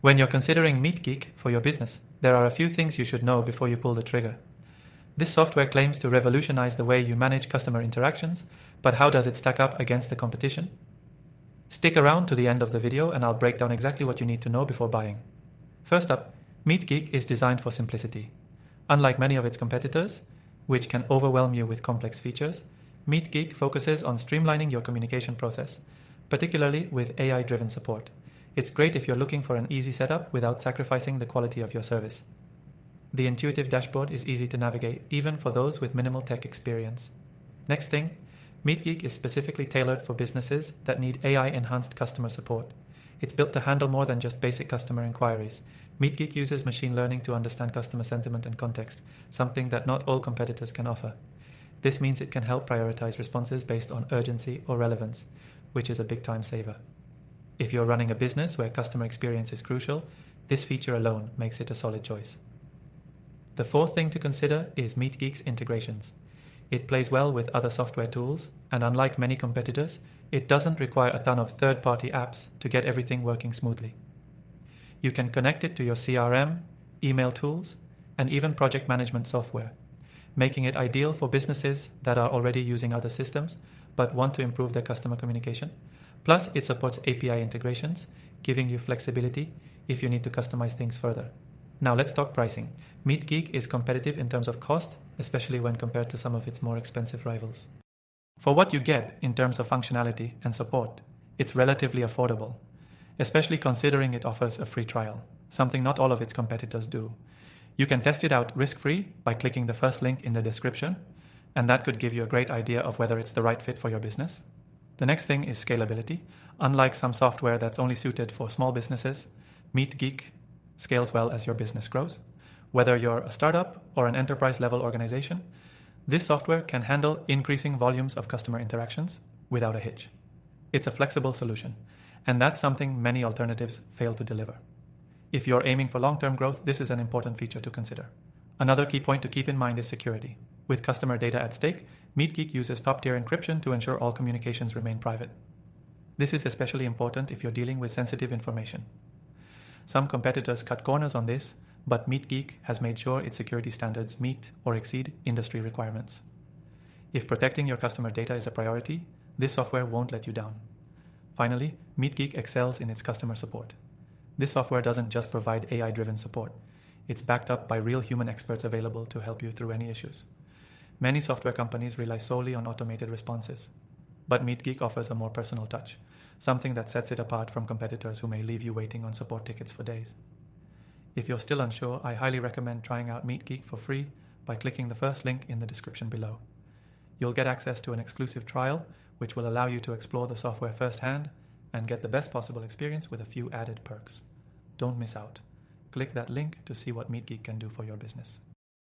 When you're considering MeetGeek for your business, there are a few things you should know before you pull the trigger. This software claims to revolutionize the way you manage customer interactions, but how does it stack up against the competition? Stick around to the end of the video and I'll break down exactly what you need to know before buying. First up, MeetGeek is designed for simplicity. Unlike many of its competitors, which can overwhelm you with complex features, MeetGeek focuses on streamlining your communication process, particularly with AI-driven support. It's great if you're looking for an easy setup without sacrificing the quality of your service. The intuitive dashboard is easy to navigate, even for those with minimal tech experience. Next thing, MeetGeek is specifically tailored for businesses that need AI-enhanced customer support. It's built to handle more than just basic customer inquiries. MeetGeek uses machine learning to understand customer sentiment and context, something that not all competitors can offer. This means it can help prioritize responses based on urgency or relevance, which is a big time saver. If you're running a business where customer experience is crucial, this feature alone makes it a solid choice. The fourth thing to consider is MeetGeek's integrations. It plays well with other software tools, and unlike many competitors, it doesn't require a ton of third-party apps to get everything working smoothly. You can connect it to your CRM, email tools, and even project management software, making it ideal for businesses that are already using other systems but want to improve their customer communication. Plus, it supports API integrations, giving you flexibility if you need to customize things further. Now let's talk pricing. MeetGeek is competitive in terms of cost, especially when compared to some of its more expensive rivals. For what you get in terms of functionality and support, it's relatively affordable, especially considering it offers a free trial, something not all of its competitors do. You can test it out risk-free by clicking the first link in the description, and that could give you a great idea of whether it's the right fit for your business. The next thing is scalability. Unlike some software that's only suited for small businesses, MeetGeek scales well as your business grows. Whether you're a startup or an enterprise-level organization, this software can handle increasing volumes of customer interactions without a hitch. It's a flexible solution, and that's something many alternatives fail to deliver. If you're aiming for long-term growth, this is an important feature to consider. Another key point to keep in mind is security. With customer data at stake, MeetGeek uses top-tier encryption to ensure all communications remain private. This is especially important if you're dealing with sensitive information. Some competitors cut corners on this, but MeetGeek has made sure its security standards meet or exceed industry requirements. If protecting your customer data is a priority, this software won't let you down. Finally, MeetGeek excels in its customer support. This software doesn't just provide AI-driven support. It's backed up by real human experts available to help you through any issues. Many software companies rely solely on automated responses, but MeetGeek offers a more personal touch, something that sets it apart from competitors who may leave you waiting on support tickets for days. If you're still unsure, I highly recommend trying out MeetGeek for free by clicking the first link in the description below. You'll get access to an exclusive trial, which will allow you to explore the software firsthand and get the best possible experience with a few added perks. Don't miss out. Click that link to see what MeetGeek can do for your business.